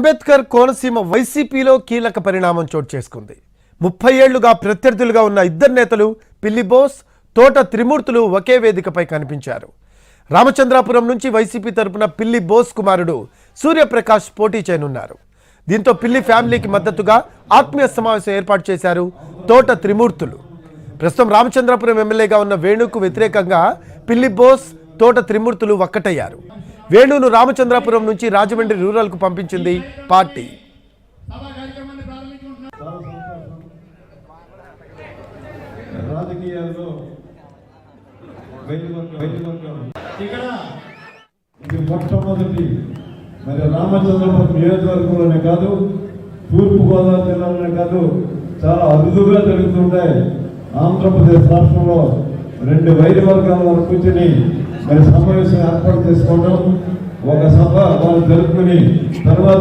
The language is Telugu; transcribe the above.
అంబేద్కర్ కోనసీమ వైసీపీలో కీలక పరిణామం చోటు చేసుకుంది. 30 ఏళ్లుగా ప్రత్యర్థులుగా ఉన్న ఇద్దరు నేతలు పిల్లి బోస్, తోట త్రిమూర్తులు ఒకే వేదికపై కనిపించారు. రామచంద్రాపురం నుంచి వైసీపీ తరపున పిల్లి బోస్ కుమారుడు సూర్యప్రకాష్ పోటీ చేయనున్నారు. దీంతో పిల్లి ఫ్యామిలీకి మద్దతుగా ఆత్మీయ సమావేశం ఏర్పాటు చేశారు తోట త్రిమూర్తులు. ప్రస్తుతం రామచంద్రాపురం ఎమ్మెల్యేగా ఉన్న వేణుకు వ్యతిరేకంగా పిల్లి బోస్, తోట త్రిమూర్తులు ఒక్కటయ్యారు. వేణును రామచంద్రాపురం నుంచి రాజమండ్రి రూరల్కు పంపించింది పార్టీ. మొట్టమొదటి మరి రామచంద్రపురం నియోజకవర్గంలోనే కాదు, తూర్పుగోదావరి జిల్లాలోనే కాదు, చాలా అరుదుగా జరుగుతుంటాయి. ఆంధ్రప్రదేశ్ రాష్ట్రంలో 2 వైద్య వర్గాల వరకు కూర్చొని మరి సమావేశం ఏర్పాటు చేసుకోవడం, ఒక సభ వాళ్ళు జరుపుకుని తర్వాత